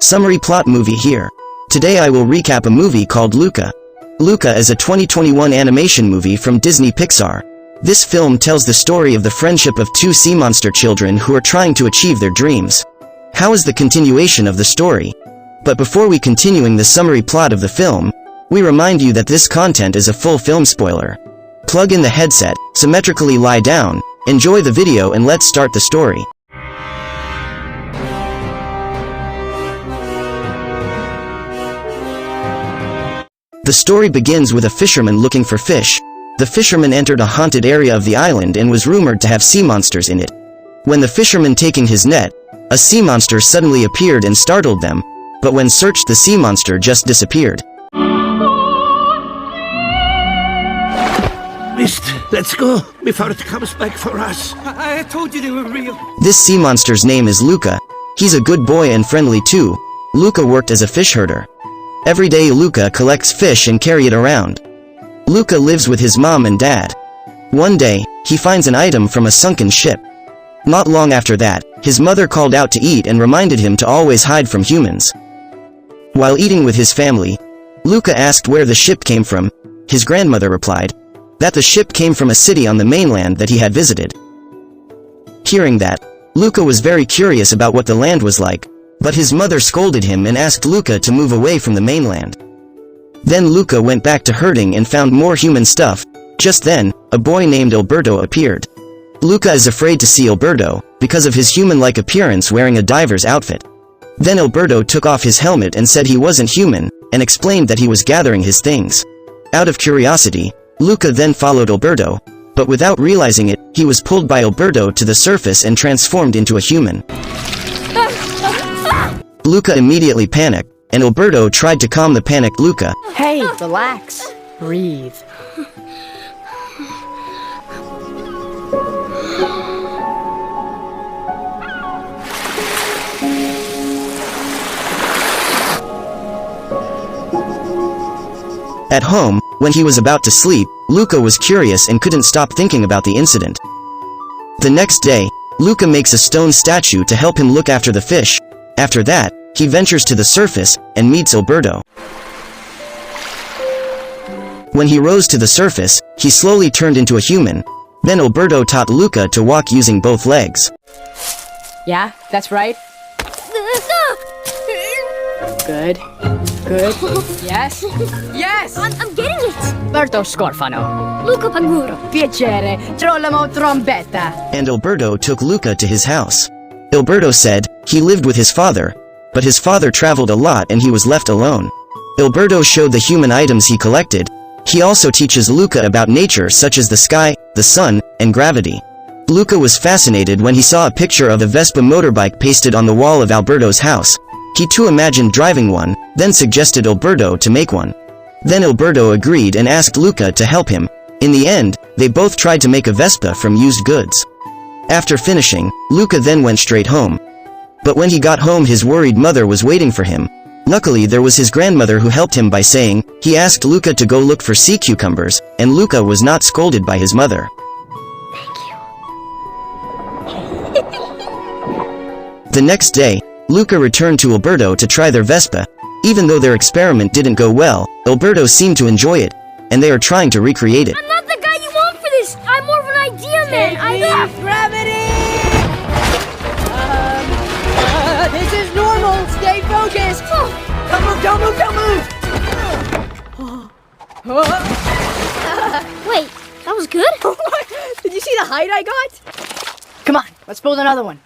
Summary plot movie here. Today I will recap a movie called Luca. Luca is a 2021 animation movie from Disney Pixar. This film tells the story of the friendship of two sea monster children who are trying to achieve their dreams. How is the continuation of the story? But before we continuing the summary plot of the film, we remind you that this content is a full film spoiler. Plug in the headset, symmetrically lie down, enjoy the video and let's start the story. The story begins with a fisherman looking for fish. The fisherman entered a haunted area of the island and was rumored to have sea monsters in it. When the fisherman taking his net, a sea monster suddenly appeared and startled them, but when searched the sea monster just disappeared. Mist, let's go before it comes back for us. I told you they were real. This sea monster's name is Luca. He's a good boy and friendly too. Luca worked as a fish herder. Every day Luca collects fish and carry it around. Luca lives with his mom and dad. One day, he finds an item from a sunken ship. Not long after that, his mother called out to eat and reminded him to always hide from humans. While eating with his family, Luca asked where the ship came from. His grandmother replied that the ship came from a city on the mainland that he had visited. Hearing that, Luca was very curious about what the land was like, but his mother scolded him and asked Luca to move away from the mainland. Then Luca went back to herding and found more human stuff. Just then, a boy named Alberto appeared. Luca is afraid to see Alberto, because of his human-like appearance wearing a diver's outfit. Then Alberto took off his helmet and said he wasn't human, and explained that he was gathering his things. Out of curiosity, Luca then followed Alberto, but without realizing it, he was pulled by Alberto to the surface and transformed into a human. Luca immediately panicked, and Alberto tried to calm the panicked Luca. Hey, relax. Breathe. At home, when he was about to sleep, Luca was curious and couldn't stop thinking about the incident. The next day, Luca makes a stone statue to help him look after the fish. After that, he ventures to the surface and meets Alberto. When he rose to the surface, he slowly turned into a human. Then Alberto taught Luca to walk using both legs. Yeah, that's right. Good. Good. Yes. Yes! I'm getting it! Berto Scorfano. Luca Paguro. Piacere. Trollamo trombetta. And Alberto took Luca to his house. Alberto said he lived with his father, but his father traveled a lot and he was left alone. Alberto showed the human items he collected. He also teaches Luca about nature such as the sky, the sun, and gravity. Luca was fascinated when he saw a picture of a Vespa motorbike pasted on the wall of Alberto's house. He too imagined driving one, then suggested Alberto to make one. Then Alberto agreed and asked Luca to help him. In the end, they both tried to make a Vespa from used goods. After finishing, Luca then went straight home. But when he got home his worried mother was waiting for him. Luckily there was his grandmother who helped him by saying, he asked Luca to go look for sea cucumbers, and Luca was not scolded by his mother. Thank you. The next day, Luca returned to Alberto to try their Vespa. Even though their experiment didn't go well, Alberto seemed to enjoy it, and they are trying to recreate it. I'm not the guy you want for this! I'm more of an idea man! Gravity! This is normal! Stay focused! Don't move, don't move, don't move! Wait, that was good? Did you see the height I got? Come on, let's build another one.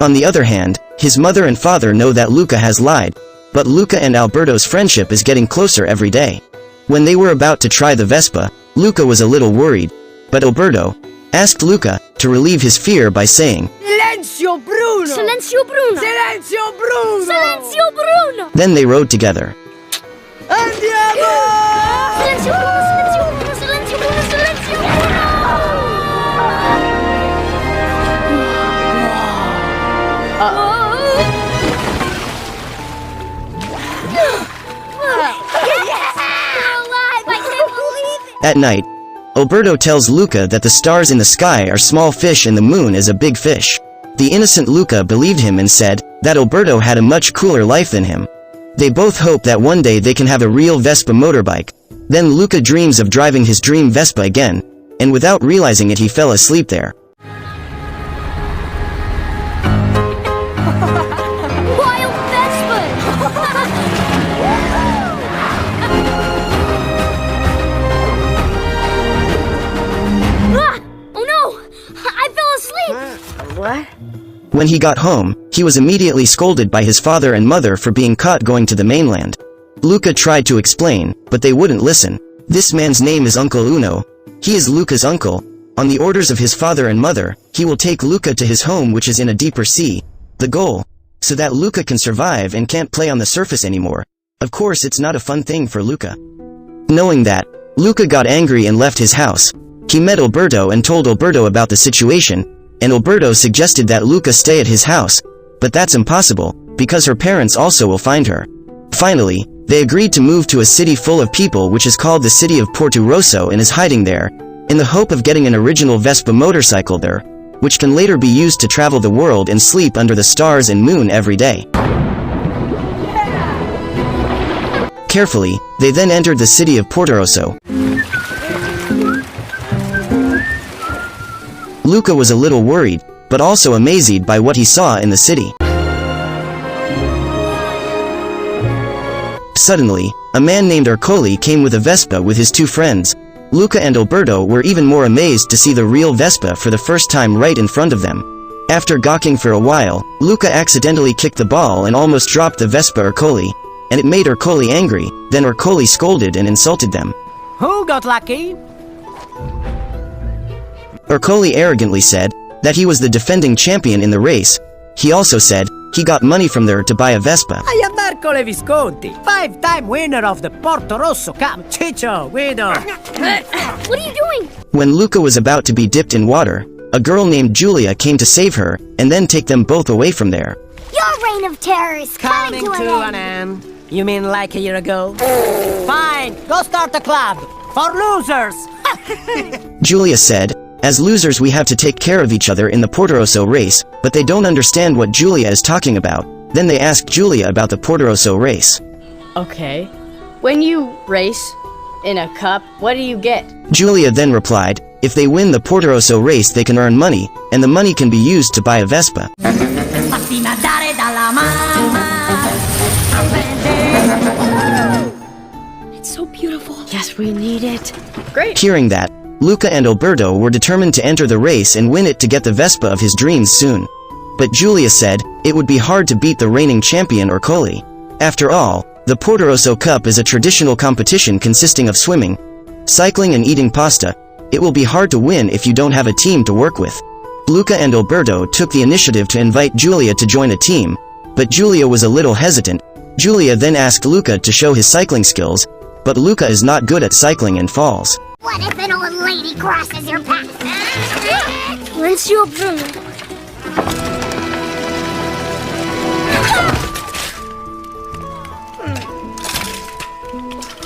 On the other hand, his mother and father know that Luca has lied, but Luca and Alberto's friendship is getting closer every day. When they were about to try the Vespa, Luca was a little worried, but Alberto asked Luca to relieve his fear by saying, Silenzio Bruno! Silenzio Bruno! Silenzio Bruno! Silenzio Bruno! Then they rode together. Andiamo! Silenzio Bruno! Silenzio Bruno! Silenzio Bruno! Silenzio Bruno! Yes! We're alive! I can't believe it! At night, Alberto tells Luca that the stars in the sky are small fish and the moon is a big fish. The innocent Luca believed him and said that Alberto had a much cooler life than him. They both hope that one day they can have a real Vespa motorbike. Then Luca dreams of driving his dream Vespa again, and without realizing it he fell asleep there. Wild Vespa! Ah! Oh no! I fell asleep! What? When he got home, he was immediately scolded by his father and mother for being caught going to the mainland. Luca tried to explain, but they wouldn't listen. This man's name is Uncle Uno. He is Luca's uncle. On the orders of his father and mother, he will take Luca to his home which is in a deeper sea. The goal? So that Luca can survive and can't play on the surface anymore. Of course it's not a fun thing for Luca. Knowing that, Luca got angry and left his house. He met Alberto and told Alberto about the situation, and Alberto suggested that Luca stay at his house, but that's impossible, because her parents also will find her. Finally, they agreed to move to a city full of people which is called the city of Porto Rosso and is hiding there, in the hope of getting an original Vespa motorcycle there, which can later be used to travel the world and sleep under the stars and moon every day. Carefully, they then entered the city of Porto Rosso. Luca was a little worried, but also amazed by what he saw in the city. Suddenly, a man named Ercole came with a Vespa with his two friends. Luca and Alberto were even more amazed to see the real Vespa for the first time right in front of them. After gawking for a while, Luca accidentally kicked the ball and almost dropped the Vespa Ercole, and it made Ercole angry. Then Ercole scolded and insulted them. Who got lucky? Ercole arrogantly said that he was the defending champion in the race. He also said he got money from there to buy a Vespa. I am Ercole Visconti, 5-time winner of the Porto Rosso Cup. Chicho, Guido. What are you doing? When Luca was about to be dipped in water, a girl named Julia came to save her, and then take them both away from there. Your reign of terror is coming to an end. end. You mean like a year ago? Fine, go start a club. For losers. Julia said, as losers we have to take care of each other in the Porto Rosso race, but they don't understand what Julia is talking about. Then they asked Julia about the Porto Rosso race. Okay. When you race in a cup, what do you get? Julia then replied, if they win the Porto Rosso race they can earn money, and the money can be used to buy a Vespa. It's so beautiful. Yes, we need it. Great. Hearing that, Luca and Alberto were determined to enter the race and win it to get the Vespa of his dreams soon. But Julia said, it would be hard to beat the reigning champion Ercole. After all, the Porto Rosso Cup is a traditional competition consisting of swimming, cycling and eating pasta. It will be hard to win if you don't have a team to work with. Luca and Alberto took the initiative to invite Julia to join a team, but Julia was a little hesitant. Julia then asked Luca to show his cycling skills, but Luca is not good at cycling and falls. What if an old lady crosses your path? Let's you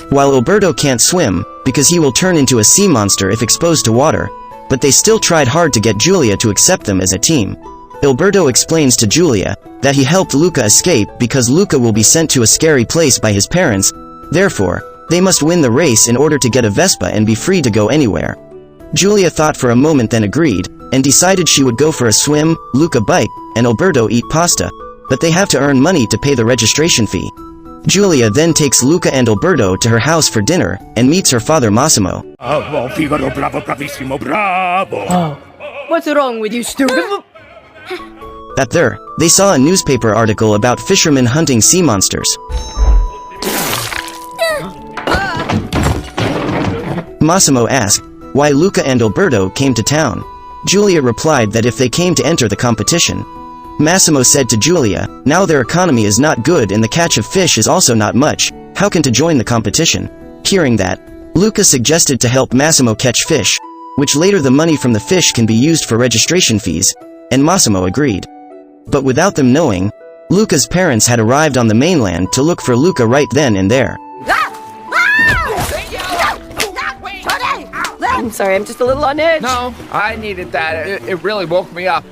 While Alberto can't swim, because he will turn into a sea monster if exposed to water, but they still tried hard to get Julia to accept them as a team. Alberto explains to Julia that he helped Luca escape because Luca will be sent to a scary place by his parents, therefore, they must win the race in order to get a Vespa and be free to go anywhere. Julia thought for a moment then agreed, and decided she would go for a swim, Luca bike, and Alberto eat pasta, but they have to earn money to pay the registration fee. Julia then takes Luca and Alberto to her house for dinner, and meets her father Massimo. Oh, Figaro, bravo, bravissimo, bravo! Oh, what's wrong with you, stupid? At there, they saw a newspaper article about fishermen hunting sea monsters. Massimo asked why Luca and Alberto came to town. Julia replied that if they came to enter the competition. Massimo said to Julia, now their economy is not good and the catch of fish is also not much, how can to join the competition? Hearing that, Luca suggested to help Massimo catch fish, which later the money from the fish can be used for registration fees, and Massimo agreed. But without them knowing, Luca's parents had arrived on the mainland to look for Luca right then and there. I'm sorry, I'm just a little on edge. No, I needed that. It really woke me up.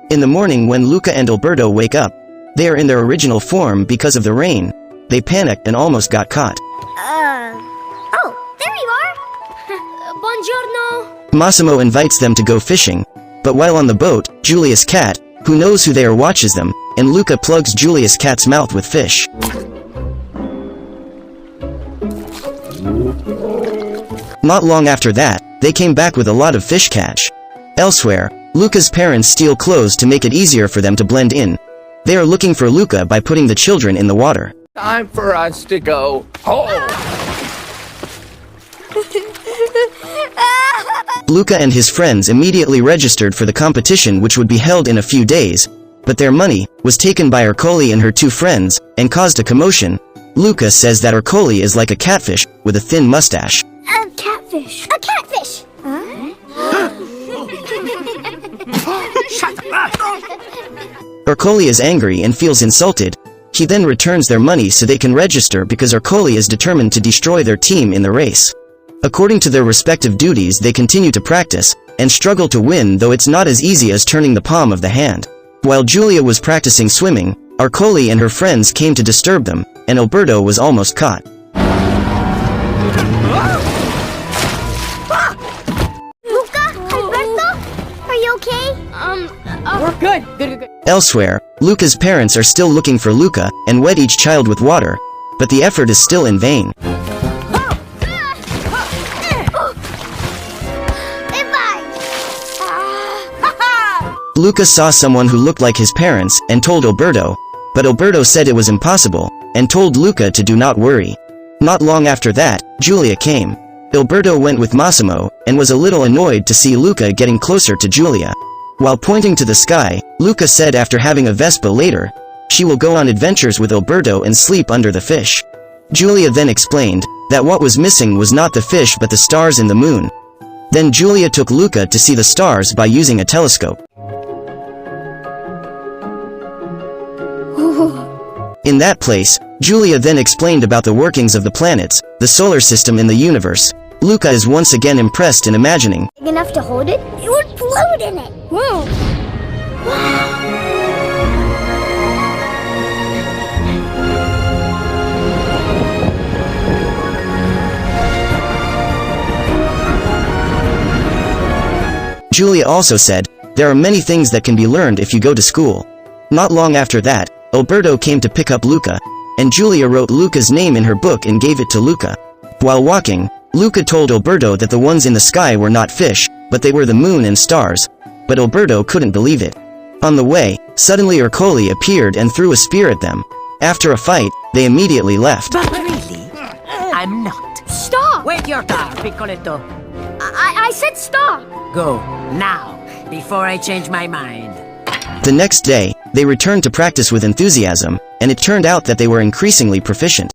In the morning when Luca and Alberto wake up, they are in their original form because of the rain. They panicked and almost got caught. Oh, there you are. Buongiorno. Massimo invites them to go fishing, but while on the boat, Julia's cat, who knows who they are, watches them, and Luca plugs Julia's cat's mouth with fish. Not long after that, they came back with a lot of fish catch. Elsewhere, Luca's parents steal clothes to make it easier for them to blend in. They are looking for Luca by putting the children in the water. Time for us to go home. Luca and his friends immediately registered for the competition, which would be held in a few days, but their money was taken by Ercole and her two friends, and caused a commotion. Luca says that Ercole is like a catfish, with a thin mustache. A catfish. A catfish. Ercole is angry and feels insulted. He then returns their money so they can register because Ercole is determined to destroy their team in the race. According to their respective duties, they continue to practice, and struggle to win, though it's not as easy as turning the palm of the hand. While Julia was practicing swimming, Ercole and her friends came to disturb them, and Alberto was almost caught. Luca? Alberto? Are you okay? We're good. Good. Elsewhere, Luca's parents are still looking for Luca, and wet each child with water, but the effort is still in vain. Luca saw someone who looked like his parents, and told Alberto, but Alberto said it was impossible, and told Luca to do not worry. Not long after that, Julia came. Alberto went with Massimo, and was a little annoyed to see Luca getting closer to Julia. While pointing to the sky, Luca said after having a Vespa later, she will go on adventures with Alberto and sleep under the fish. Julia then explained that what was missing was not the fish but the stars in the moon. Then Julia took Luca to see the stars by using a telescope. In that place, Julia then explained about the workings of the planets, the solar system and the universe. Luca is once again impressed in imagining Big enough to hold it? It would float in it. Whoa. Julia also said, there are many things that can be learned if you go to school. Not long after that, Alberto came to pick up Luca, and Julia wrote Luca's name in her book and gave it to Luca. While walking, Luca told Alberto that the ones in the sky were not fish, but they were the moon and stars, but Alberto couldn't believe it. On the way, suddenly Ercole appeared and threw a spear at them. After a fight, they immediately left. But really, I'm not. Stop! Wait your turn, Piccoletto. I said stop! Go, now, before I change my mind. The next day, they returned to practice with enthusiasm, and it turned out that they were increasingly proficient.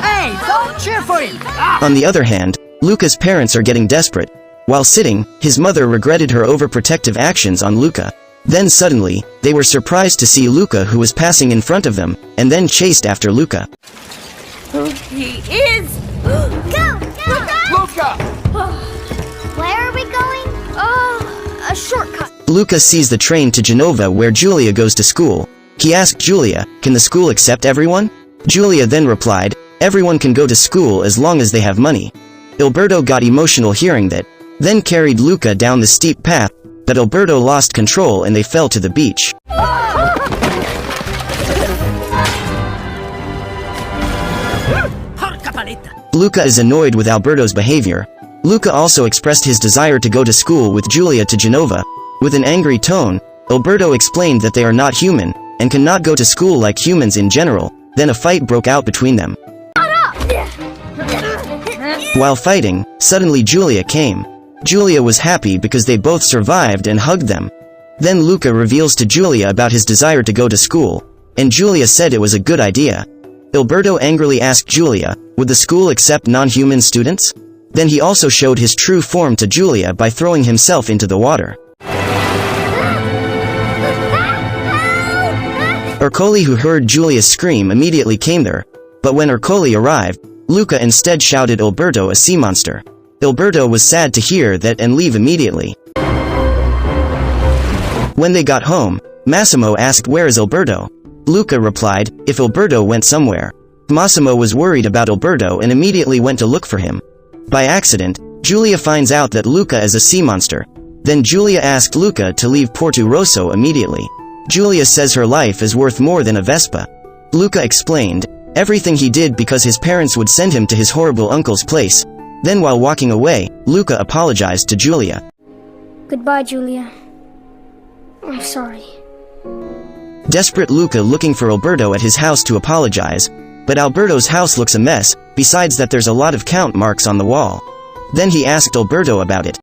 Hey, don't cheer for him! On the other hand, Luca's parents are getting desperate. While sitting, his mother regretted her overprotective actions on Luca. Then suddenly, they were surprised to see Luca, who was passing in front of them, and then chased after Luca. He is! Go! Luca! Where are we going? A shortcut. Luca sees the train to Genova where Julia goes to school. He asked Julia, can the school accept everyone? Julia then replied, everyone can go to school as long as they have money. Alberto got emotional hearing that, then carried Luca down the steep path, but Alberto lost control and they fell to the beach. Luca is annoyed with Alberto's behavior. Luca also expressed his desire to go to school with Julia to Genova. With an angry tone, Alberto explained that they are not human, and cannot go to school like humans in general. Then a fight broke out between them. While fighting, suddenly Julia came. Julia was happy because they both survived and hugged them. Then Luca reveals to Julia about his desire to go to school, and Julia said it was a good idea. Alberto angrily asked Julia, would the school accept non-human students? Then he also showed his true form to Julia by throwing himself into the water. Ercole, who heard Giulia scream, immediately came there, but when Ercole arrived, Luca instead shouted Alberto a sea monster. Alberto was sad to hear that and leave immediately. When they got home, Massimo asked where is Alberto. Luca replied, if Alberto went somewhere. Massimo was worried about Alberto and immediately went to look for him. By accident, Giulia finds out that Luca is a sea monster. Then Giulia asked Luca to leave Porto Rosso immediately. Giulia says her life is worth more than a Vespa. Luca explained everything he did because his parents would send him to his horrible uncle's place. Then while walking away, Luca apologized to Giulia. Goodbye, Giulia. I'm sorry. Desperate Luca looking for Alberto at his house to apologize, but Alberto's house looks a mess, besides that there's a lot of count marks on the wall. Then he asked Alberto about it.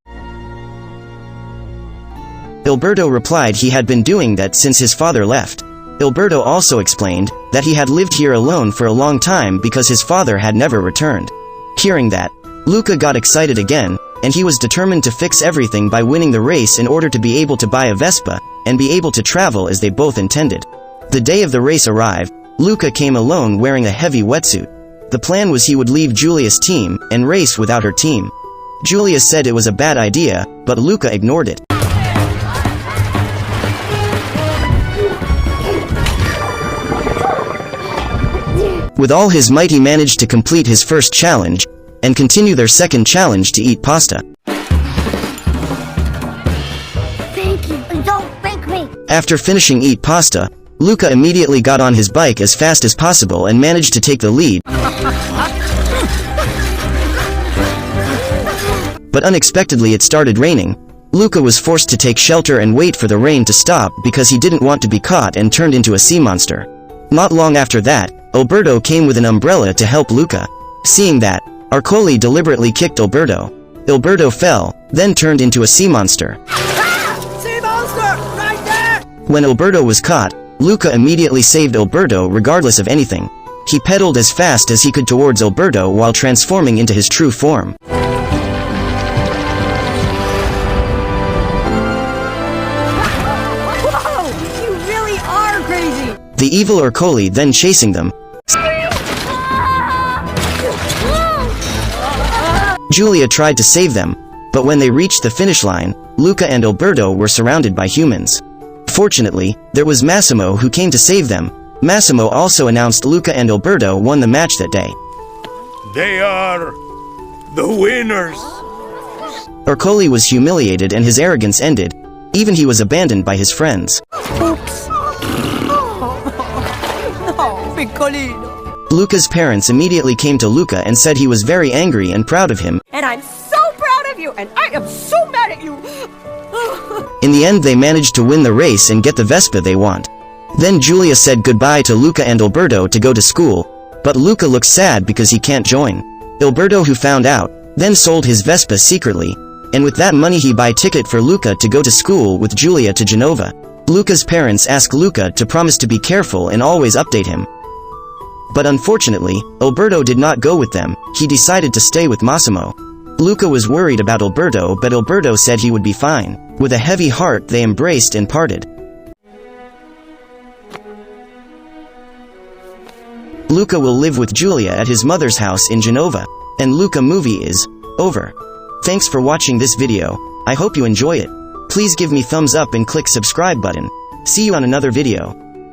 Alberto replied he had been doing that since his father left. Alberto also explained that he had lived here alone for a long time because his father had never returned. Hearing that, Luca got excited again, and he was determined to fix everything by winning the race in order to be able to buy a Vespa, and be able to travel as they both intended. The day of the race arrived, Luca came alone wearing a heavy wetsuit. The plan was he would leave Giulia's team, and race without her team. Giulia said it was a bad idea, but Luca ignored it. With all his might he managed to complete his first challenge, and continue their second challenge to eat pasta. Thank you. Don't break me. After finishing eat pasta, Luca immediately got on his bike as fast as possible and managed to take the lead. But unexpectedly it started raining. Luca was forced to take shelter and wait for the rain to stop because he didn't want to be caught and turned into a sea monster. Not long after that, Alberto came with an umbrella to help Luca. Seeing that, Ercole deliberately kicked Alberto. Alberto fell, then turned into a sea monster. Sea monster! Right there! When Alberto was caught, Luca immediately saved Alberto regardless of anything. He pedaled as fast as he could towards Alberto while transforming into his true form. Whoa! You really are crazy! The evil Ercole then chasing them. Giulia tried to save them, but when they reached the finish line, Luca and Alberto were surrounded by humans. Fortunately, there was Massimo who came to save them. Massimo also announced Luca and Alberto won the match that day. They are the winners. Ercole was humiliated and his arrogance ended. Even he was abandoned by his friends. Oops. Oh, piccolino. Luca's parents immediately came to Luca and said he was very angry and proud of him. And I'm so proud of you, and I am so mad at you. In the end they managed to win the race and get the Vespa they want. Then Giulia said goodbye to Luca and Alberto to go to school, but Luca looks sad because he can't join. Alberto, who found out, then sold his Vespa secretly, and with that money he buy ticket for Luca to go to school with Giulia to Genova. Luca's parents ask Luca to promise to be careful and always update him. But unfortunately, Alberto did not go with them. He decided to stay with Massimo. Luca was worried about Alberto, but Alberto said he would be fine. With a heavy heart they embraced and parted. Luca will live with Giulia at his mother's house in Genova. And Luca movie is over. Thanks for watching this video. I hope you enjoy it. Please give me thumbs up and click subscribe button. See you on another video.